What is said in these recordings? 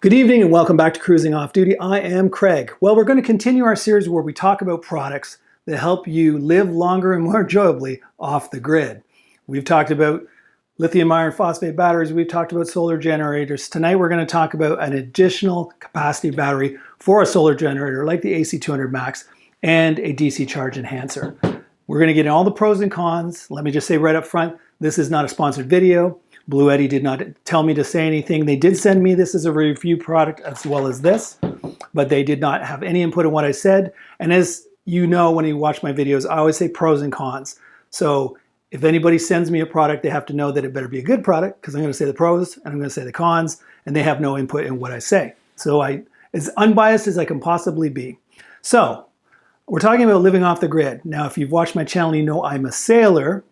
Good evening and welcome back to Cruising Off Duty. I am Craig. Well, we're going to continue our series where we talk about products that help you live longer and more enjoyably off the grid. We've talked about lithium iron phosphate batteries. We've talked about solar generators. Tonight we're going to talk about an additional capacity battery for a solar generator like the AC200MAX and a DC charge enhancer. We're going to get in all the pros and cons. Let me just say right up front, this is not a sponsored video. Bluetti did not tell me to say anything. They did send me this as a review product as well as this, but they did not have any input on what I said. And as you know, when you watch my videos, I always say pros and cons. So if anybody sends me a product, they have to know that it better be a good product because I'm going to say the pros and I'm going to say the cons, and they have no input in what I say. So as unbiased as I can possibly be. So we're talking about living off the grid. Now, if you've watched my channel, you know I'm a sailor,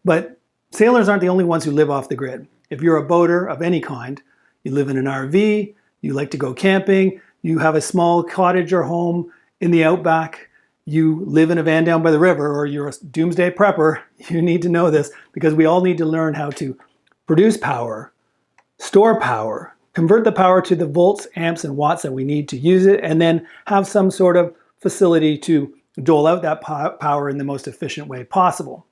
but sailors aren't the only ones who live off the grid. If you're a boater of any kind, you live in an RV, you like to go camping, you have a small cottage or home in the outback, you live in a van down by the river, or you're a doomsday prepper, you need to know this because we all need to learn how to produce power, store power, convert the power to the volts, amps, and watts that we need to use it, and then have some sort of facility to dole out that power in the most efficient way possible.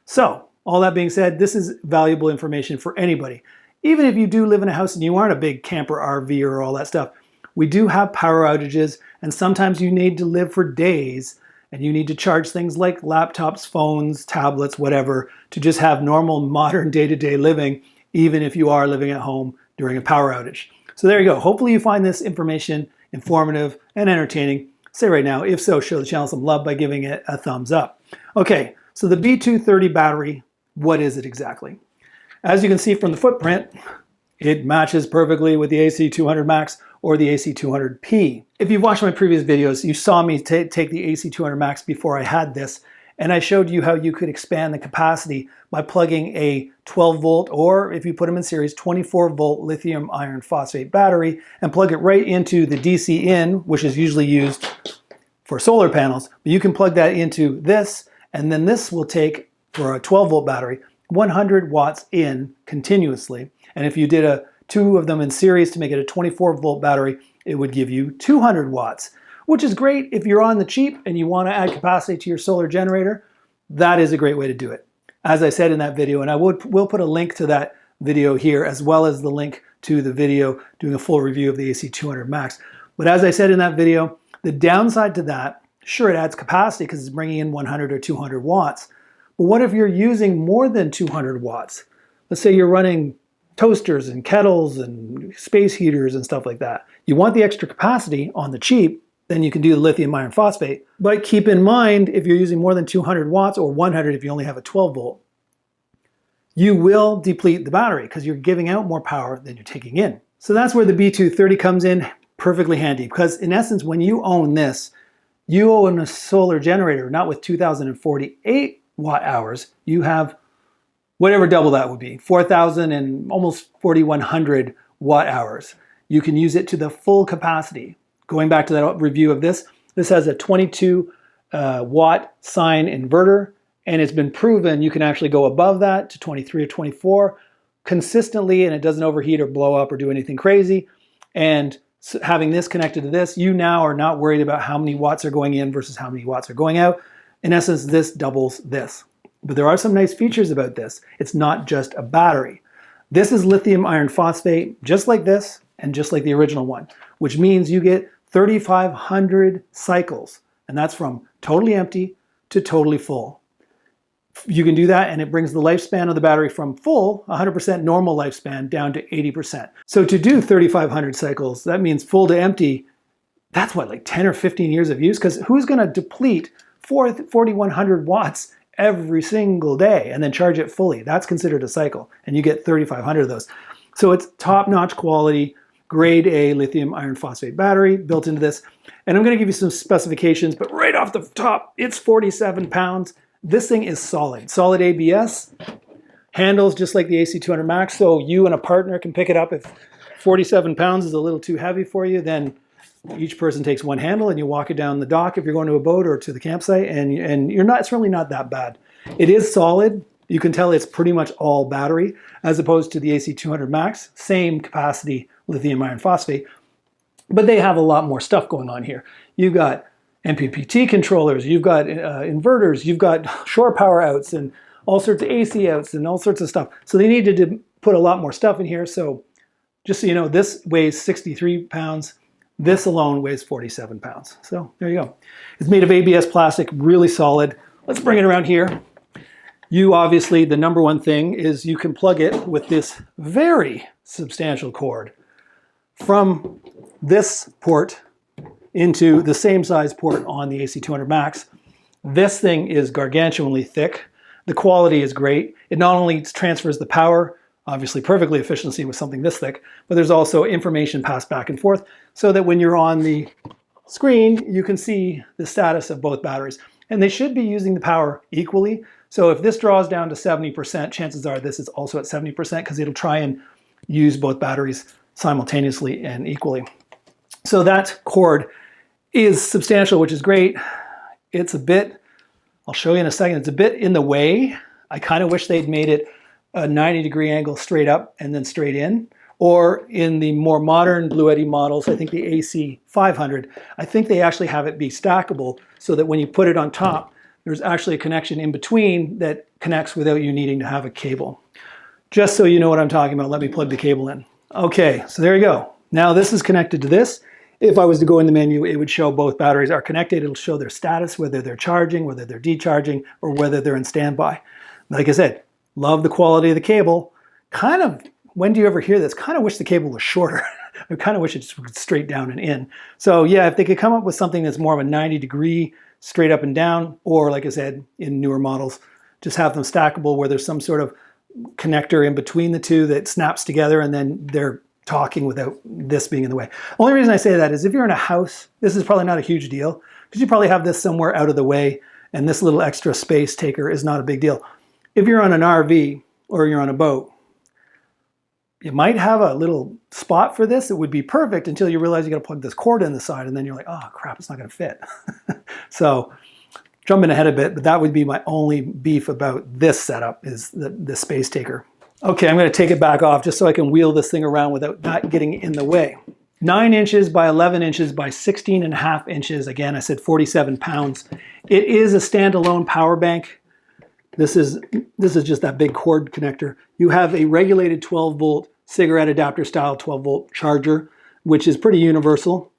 So, all that being said, this is valuable information for anybody. Even if you do live in a house and you aren't a big camper RV or all that stuff, we do have power outages, and sometimes you need to live for days and you need to charge things like laptops, phones, tablets, whatever, to just have normal modern day-to-day living, even if you are living at home during a power outage. So there you go. Hopefully you find this information informative and entertaining. Say right now, if so, show the channel some love by giving it a thumbs up. Okay, so the B230 battery, what is it exactly? As you can see from the footprint, it matches perfectly with the AC200MAX or the AC200P. If you've watched my previous videos, you saw me take the AC200MAX before I had this, and I showed you how you could expand the capacity by plugging a 12 volt, or if you put them in series, 24 volt lithium iron phosphate battery and plug it right into the DC in, which is usually used for solar panels. But you can plug that into this, and then this will take, for a 12 volt battery, 100 watts in continuously. And if you did two of them in series to make it a 24 volt battery, it would give you 200 watts, which is great if you're on the cheap and you want to add capacity to your solar generator. That is a great way to do it. As I said in that video, and I will put a link to that video here, as well as the link to the video doing a full review of the AC200MAX. But as I said in that video, the downside to that, sure, it adds capacity because it's bringing in 100 or 200 watts. But what if you're using more than 200 watts? Let's say you're running toasters and kettles and space heaters and stuff like that. You want the extra capacity on the cheap, then you can do the lithium iron phosphate. But keep in mind, if you're using more than 200 watts or 100 if you only have a 12 volt, you will deplete the battery because you're giving out more power than you're taking in. So that's where the B230 comes in perfectly handy, because in essence, when you own this, you own a solar generator, not with 2048 watt hours, you have whatever double that would be, 4,000 and almost 4,100 watt hours. You can use it to the full capacity. Going back to that review of this has a 22 watt sine inverter, and it's been proven you can actually go above that to 23 or 24 consistently, and it doesn't overheat or blow up or do anything crazy. And having this connected to this, you now are not worried about how many watts are going in versus how many watts are going out. In essence, this doubles this. But there are some nice features about this. It's not just a battery. This is lithium iron phosphate, just like this, and just like the original one, which means you get 3,500 cycles, and that's from totally empty to totally full. You can do that, and it brings the lifespan of the battery from full, 100% normal lifespan, down to 80%. So to do 3,500 cycles, that means full to empty, that's what, like 10 or 15 years of use? Because who's going to deplete 4,100 watts every single day and then charge it fully? That's considered a cycle, and you get 3,500 of those. So it's top-notch quality, grade A lithium iron phosphate battery built into this. And I'm going to give you some specifications, but right off the top, it's 47 pounds. This thing is solid ABS, handles just like the AC200MAX, so you and a partner can pick it up. If 47 pounds is a little too heavy for you, then each person takes one handle and you walk it down the dock if you're going to a boat or to the campsite, and it's really not that bad. It is solid. You can tell it's pretty much all battery, as opposed to the AC200MAX, same capacity lithium iron phosphate, but they have a lot more stuff going on here. You've got MPPT controllers, you've got inverters, you've got shore power outs and all sorts of AC outs and all sorts of stuff. So they needed to put a lot more stuff in here. So just so you know, this weighs 63 pounds. This alone weighs 47 pounds. So there you go. It's made of ABS plastic, really solid. Let's bring it around here. You obviously, the number one thing is you can plug it with this very substantial cord from this port into the same size port on the AC200MAX. This thing is gargantuanly thick. The quality is great. It not only transfers the power, obviously perfectly efficiency with something this thick, but there's also information passed back and forth so that when you're on the screen, you can see the status of both batteries. And they should be using the power equally. So if this draws down to 70%, chances are this is also at 70% because it'll try and use both batteries simultaneously and equally. So that cord is substantial, which is great. It's a bit, I'll show you in a second, it's a bit in the way. I kind of wish they'd made it a 90-degree angle straight up and then straight in. Or in the more modern Bluetti models, I think the AC500, I think they actually have it be stackable so that when you put it on top, there's actually a connection in between that connects without you needing to have a cable. Just so you know what I'm talking about, let me plug the cable in. Okay, so there you go. Now this is connected to this. If I was to go in the menu, it would show both batteries are connected. It'll show their status, whether they're charging, whether they're decharging, or whether they're in standby. Like I said, love the quality of the cable. Kind of, when do you ever hear this? Kind of wish the cable was shorter. I kind of wish it just went straight down and in. So yeah, if they could come up with something that's more of a 90-degree straight up and down, or like I said, in newer models, just have them stackable where there's some sort of connector in between the two that snaps together and then they're talking without this being in the way. Only reason I say that is if you're in a house, this is probably not a huge deal because you probably have this somewhere out of the way and this little extra space taker is not a big deal. If you're on an RV or you're on a boat, you might have a little spot for this. It would be perfect until you realize you got to plug this cord in the side and then you're like, oh crap, it's not going to fit. So jumping ahead a bit, but that would be my only beef about this setup is the space taker. Okay, I'm going to take it back off just so I can wheel this thing around without that getting in the way. 9 inches by 11 inches by 16.5 inches. Again, I said 47 pounds. It is a standalone power bank. This is just that big cord connector. You have a regulated 12-volt cigarette adapter style 12-volt charger, which is pretty universal.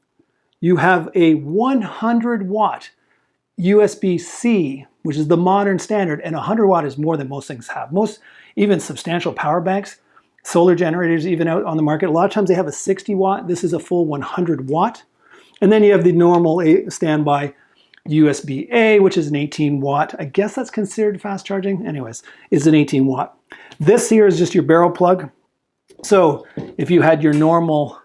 You have a 100-watt USB-C, which is the modern standard, and 100 watt is more than most things have. Most, even substantial power banks, solar generators even out on the market, a lot of times they have a 60 watt. This is a full 100 watt. And then you have the normal standby USB-A, which is an 18 watt. I guess that's considered fast charging. Anyways, is an 18 watt. This here is just your barrel plug. So if you had your normal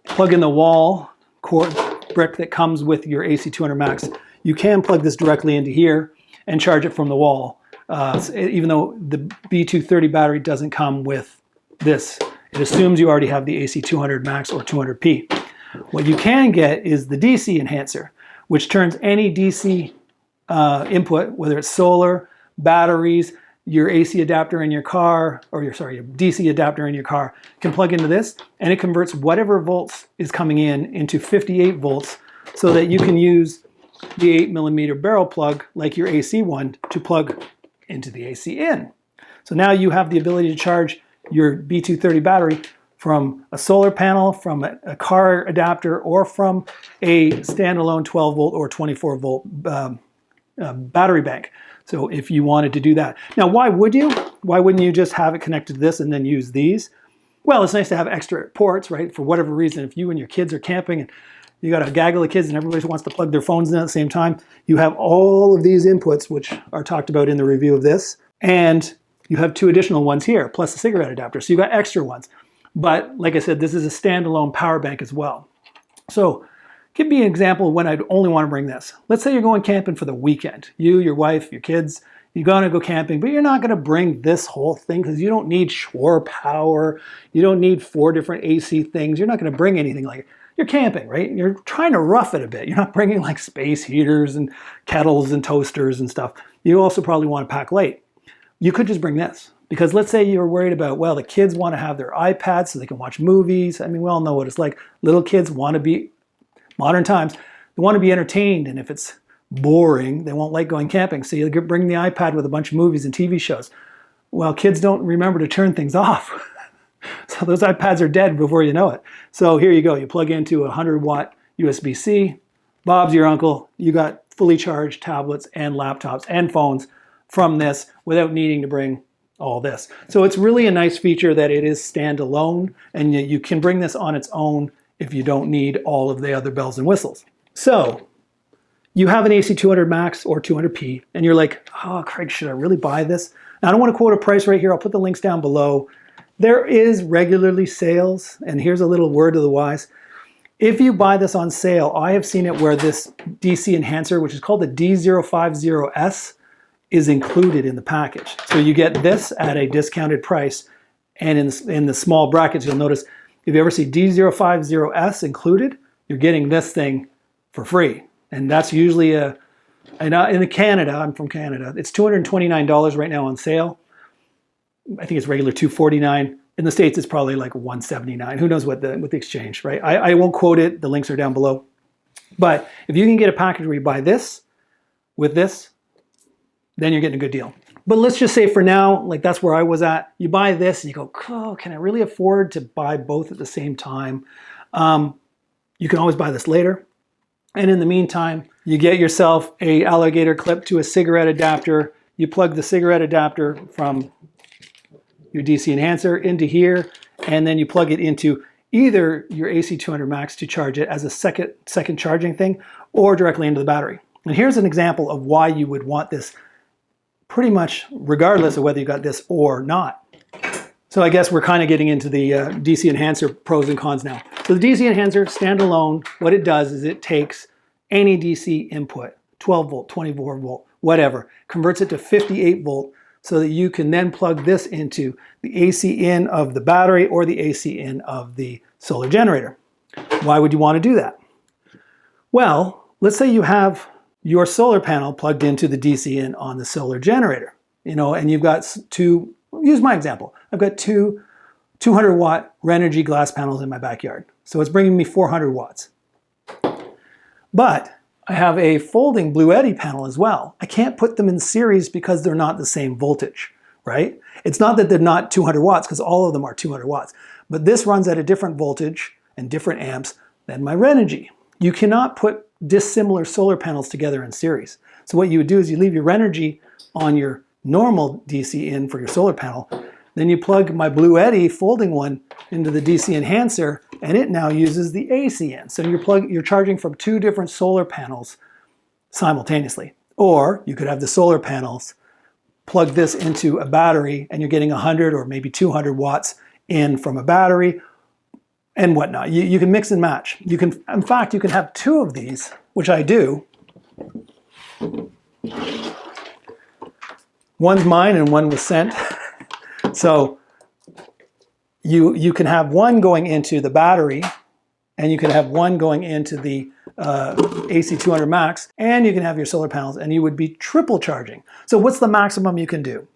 plug in the wall cord brick that comes with your AC200MAX, you can plug this directly into here and charge it from the wall. Even though the B230 battery doesn't come with this, it assumes you already have the AC200MAX or 200P. What you can get is the DC Enhancer, which turns any DC input, whether it's solar, batteries, your AC adapter in your car, or your DC adapter in your car, can plug into this, and it converts whatever volts is coming in into 58 volts so that you can use the 8mm barrel plug, like your AC one, to plug into the AC in. So now you have the ability to charge your B230 battery from a solar panel, from a car adapter, or from a standalone 12-volt or 24-volt battery bank. So if you wanted to do that. Now, why would you? Why wouldn't you just have it connected to this and then use these? Well, it's nice to have extra ports, right? For whatever reason, if you and your kids are camping and you got a gaggle of kids and everybody wants to plug their phones in at the same time, you have all of these inputs, which are talked about in the review of this, and you have 2 additional ones here, plus a cigarette adapter. So you got extra ones. But like I said, this is a standalone power bank as well. So give me an example of when I'd only want to bring this. Let's say you're going camping for the weekend. You, your wife, your kids, you're going to go camping, but you're not going to bring this whole thing because you don't need shore power. You don't need 4 different AC things. You're not going to bring anything like it. You're camping, right? You're trying to rough it a bit. You're not bringing like space heaters and kettles and toasters and stuff. You also probably want to pack light. You could just bring this. Because let's say you're worried about, well, the kids want to have their iPads so they can watch movies. I mean, we all know what it's like. Little kids want to be, modern times, they want to be entertained. And if it's boring, they won't like going camping. So you bring the iPad with a bunch of movies and TV shows. Well, kids don't remember to turn things off. So those iPads are dead before you know it. So here you go. You plug into a 100-watt USB-C. Bob's your uncle. You got fully charged tablets and laptops and phones from this without needing to bring all this. So it's really a nice feature that it is standalone, and you can bring this on its own if you don't need all of the other bells and whistles. So you have an AC200MAX or 200P, and you're like, oh, Craig, should I really buy this? Now, I don't want to quote a price right here. I'll put the links down below. There is regularly sales, and here's a little word to the wise. If you buy this on sale, I have seen it where this DC Enhancer, which is called the D0505S, is included in the package. So you get this at a discounted price, and in the small brackets, you'll notice if you ever see D0505S included, you're getting this thing for free. And that's usually in Canada, I'm from Canada, it's $229 right now on sale. I think it's regular $249. In the States, it's probably like $179. Who knows what the exchange, right? I won't quote it. The links are down below. But if you can get a package where you buy this with this, then you're getting a good deal. But let's just say for now, like that's where I was at. You buy this and you go, oh, can I really afford to buy both at the same time? You can always buy this later. And in the meantime, you get yourself a alligator clip to a cigarette adapter. You plug the cigarette adapter from your DC Enhancer into here, and then you plug it into either your AC200MAX to charge it as a second charging thing, or directly into the battery. And here's an example of why you would want this pretty much regardless of whether you got this or not. So I guess we're kind of getting into the DC Enhancer pros and cons now. So the DC Enhancer standalone, what it does is it takes any DC input, 12 volt, 24 volt, whatever, converts it to 58 volt so that you can then plug this into the AC in of the battery or the AC in of the solar generator. Why would you want to do that? Well, let's say you have your solar panel plugged into the DC in on the solar generator, and you've got two, use my example. I've got two 200-watt Renogy glass panels in my backyard. So it's bringing me 400 watts. But I have a folding Bluetti panel as well. I can't put them in series because they're not the same voltage, right? It's not that they're not 200 watts because all of them are 200 watts. But this runs at a different voltage and different amps than my Renogy. You cannot put dissimilar solar panels together in series. So what you would do is you leave your Renogy on your normal DC in for your solar panel. Then you plug my Bluetti folding one into the DC Enhancer, and it now uses the AC in. So you're charging from two different solar panels simultaneously. Or you could have the solar panels plug this into a battery, and you're getting 100 or maybe 200 watts in from a battery and whatnot. You can mix and match. In fact, you can have two of these, which I do. One's mine and one was sent. So you can have one going into the battery, and you can have one going into the AC200MAX, and you can have your solar panels, and you would be triple charging. So what's the maximum you can do?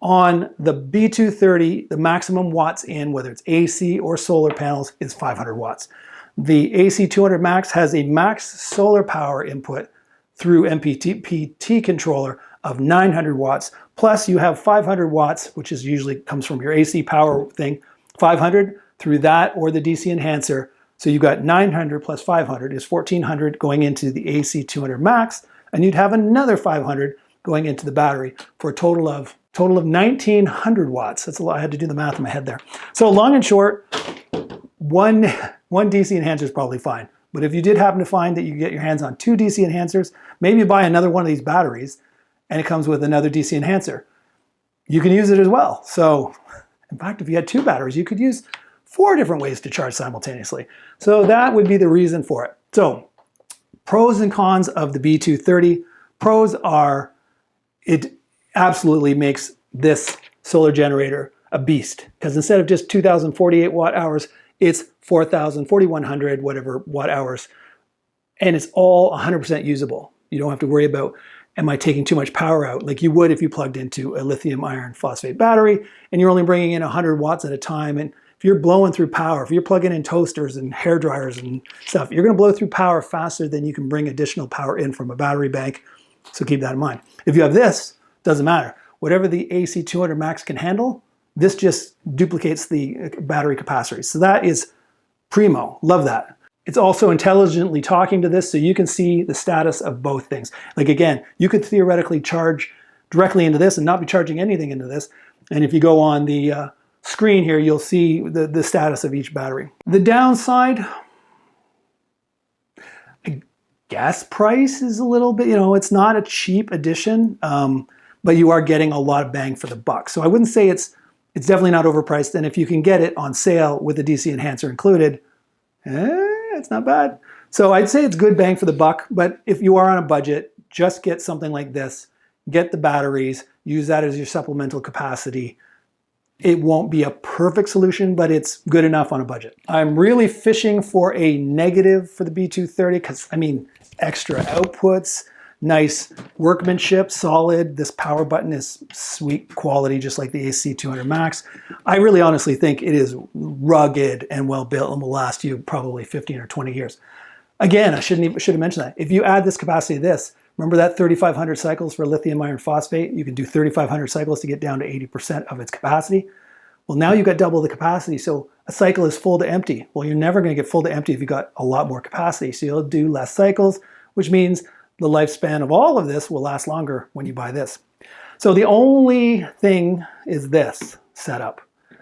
On the B230, the maximum watts in, whether it's AC or solar panels, is 500 watts. The AC200MAX has a max solar power input through MPPT controller of 900 watts. Plus you have 500 watts, which is usually comes from your AC power thing, 500 through that or the DC Enhancer. So you've got 900 plus 500 is 1400 going into the AC200MAX, and you'd have another 500 going into the battery for a total of 1900 watts. That's a lot. I had to do the math in my head there. So long and short, one DC Enhancer is probably fine. But if you did happen to find that you get your hands on two DC Enhancers, maybe buy another one of these batteries, and it comes with another DC Enhancer. You can use it as well. So in fact, if you had two batteries, you could use 4 different ways to charge simultaneously. So that would be the reason for it. So pros and cons of the B230. Pros are it absolutely makes this solar generator a beast, because instead of just 2,048 watt hours, it's 4,000, 4,100, whatever watt hours, and it's all 100% usable. You don't have to worry about am I taking too much power out? Like you would if you plugged into a lithium iron phosphate battery and you're only bringing in 100 watts at a time. And if you're blowing through power, if you're plugging in toasters and hair dryers and stuff, you're going to blow through power faster than you can bring additional power in from a battery bank. So keep that in mind. If you have this, doesn't matter. Whatever the AC200MAX can handle, this just duplicates the battery capacity. So that is primo. Love that. It's also intelligently talking to this, so you can see the status of both things. Like again, you could theoretically charge directly into this and not be charging anything into this. And if you go on the screen here, you'll see the status of each battery. The downside, gas price is a little bit, it's not a cheap addition, but you are getting a lot of bang for the buck. So I wouldn't say it's definitely not overpriced. And if you can get it on sale with the DC Enhancer included, it's not bad. So I'd say it's good bang for the buck, but if you are on a budget, just get something like this. Get the batteries, use that as your supplemental capacity. It won't be a perfect solution, but it's good enough on a budget. I'm really fishing for a negative for the B230 because, extra outputs, nice workmanship, solid. This power button is sweet quality, just like the AC200MAX. I really honestly think it is rugged and well built and will last you probably 15 or 20 years. Again, I should have mentioned that. If you add this capacity to this, remember that 3,500 cycles for lithium iron phosphate? You can do 3,500 cycles to get down to 80% of its capacity. Well, now you've got double the capacity, so a cycle is full to empty. Well, you're never going to get full to empty if you've got a lot more capacity, so you'll do less cycles, which means the lifespan of all of this will last longer when you buy this. So the only thing is this setup.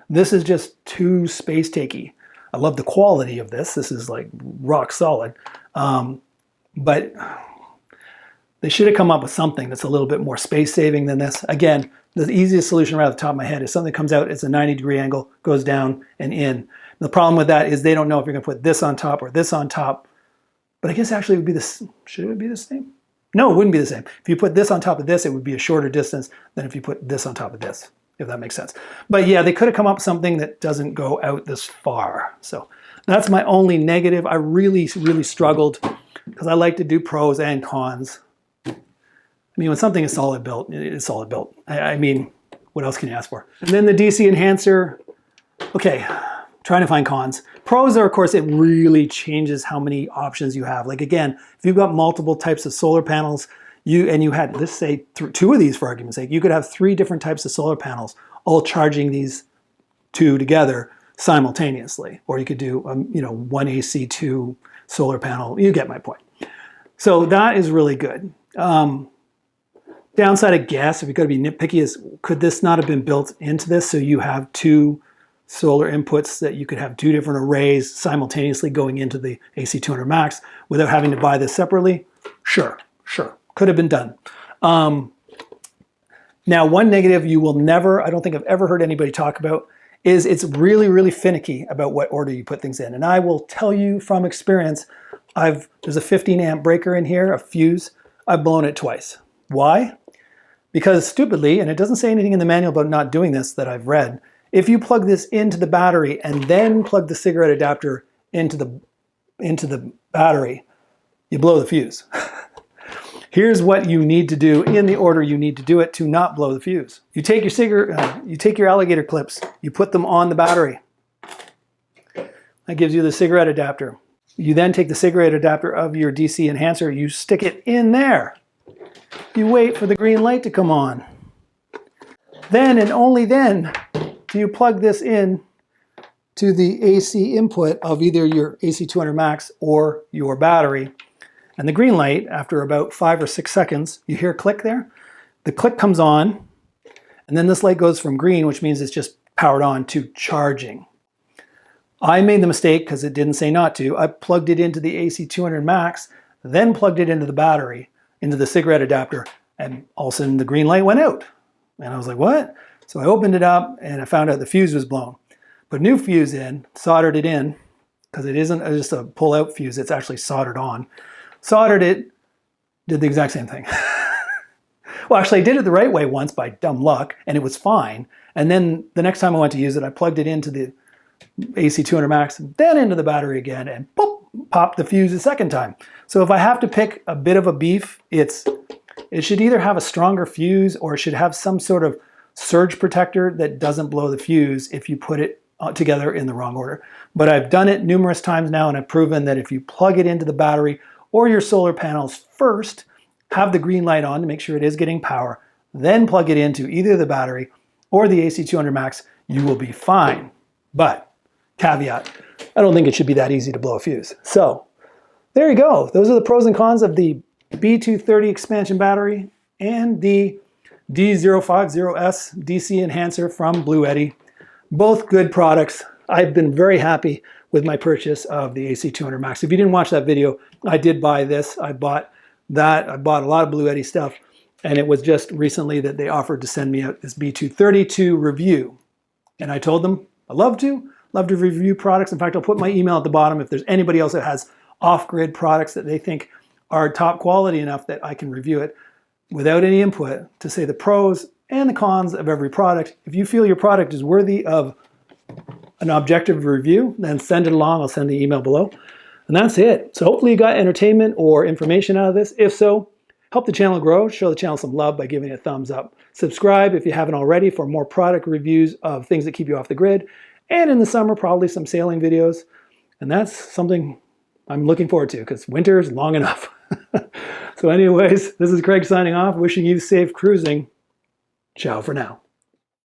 This is just too space-takey. I love the quality of this. This is like rock solid. But they should have come up with something that's a little bit more space-saving than this. Again, the easiest solution right off the top of my head is something that comes out, it's a 90-degree angle, goes down and in. The problem with that is they don't know if you're going to put this on top or this on top. But I guess actually it would be this. Should it be the same? No, it wouldn't be the same. If you put this on top of this, it would be a shorter distance than if you put this on top of this, if that makes sense. But yeah, they could have come up with something that doesn't go out this far. So that's my only negative. I really struggled because I like to do pros and cons. When something is solid built, it's solid built. What else can you ask for? And then the DC Enhancer, okay, trying to find cons. Pros are, of course, it really changes how many options you have. Like again, if you've got multiple types of solar panels, you had, let's say, two of these for argument's sake, you could have 3 different types of solar panels all charging these 2 together simultaneously. Or you could do, one AC2 solar panel. You get my point. So that is really good. Downside, I guess, if you've got to be nitpicky, is could this not have been built into this so you have 2 solar inputs that you could have 2 different arrays simultaneously going into the AC200MAX without having to buy this separately? Sure. Could have been done. Now, one negative you will never, I don't think I've ever heard anybody talk about, is it's really finicky about what order you put things in. And I will tell you from experience, there's a 15 amp breaker in here, a fuse. I've blown it twice. Why? Because stupidly, and it doesn't say anything in the manual about not doing this that I've read, if you plug this into the battery and then plug the cigarette adapter into the battery, you blow the fuse. Here's what you need to do in the order you need to do it to not blow the fuse. You take your alligator clips, you put them on the battery. That gives you the cigarette adapter. You then take the cigarette adapter of your DC Enhancer, you stick it in there. You wait for the green light to come on. Then and only then do you plug this in to the AC input of either your AC200MAX or your battery. And the green light, after about 5 or 6 seconds, you hear a click there. The click comes on, and then this light goes from green, which means it's just powered on, to charging. I made the mistake, because it didn't say not to, I plugged it into the AC200MAX, then plugged it into the battery, into the cigarette adapter, and all of a sudden the green light went out. And I was like, what? So I opened it up and I found out the fuse was blown. Put a new fuse in, soldered it in, because it isn't just a pull-out fuse, it's actually soldered on. Soldered it, did the exact same thing. Well, actually I did it the right way once by dumb luck, and it was fine. And then the next time I went to use it, I plugged it into the AC200MAX, then into the battery again, and boop, popped the fuse a second time. So if I have to pick a bit of a beef, it's it should either have a stronger fuse or it should have some sort of surge protector that doesn't blow the fuse if you put it together in the wrong order. But I've done it numerous times now, and I've proven that if you plug it into the battery or your solar panels first, have the green light on to make sure it is getting power, then plug it into either the battery or the AC200MAX, you will be fine. But, caveat, I don't think it should be that easy to blow a fuse. So, there you go. Those are the pros and cons of the B230 expansion battery and the D0505S DC Enhancer from Bluetti. Both good products. I've been very happy with my purchase of the AC200MAX. If you didn't watch that video, I did buy this. I bought that. I bought a lot of Bluetti stuff, and it was just recently that they offered to send me out this B230 to review. And I told them I love to review products. In fact, I'll put my email at the bottom if there's anybody else that has off-grid products that they think are top quality enough that I can review it without any input to say the pros and the cons of every product. If you feel your product is worthy of an objective review, then send it along. I'll send the email below. And that's it. So hopefully you got entertainment or information out of this. If so, help the channel grow. Show the channel some love by giving it a thumbs up. Subscribe if you haven't already for more product reviews of things that keep you off the grid. And in the summer, probably some sailing videos. And that's something I'm looking forward to because winter is long enough. So anyways, this is Craig signing off, wishing you safe cruising. Ciao for now.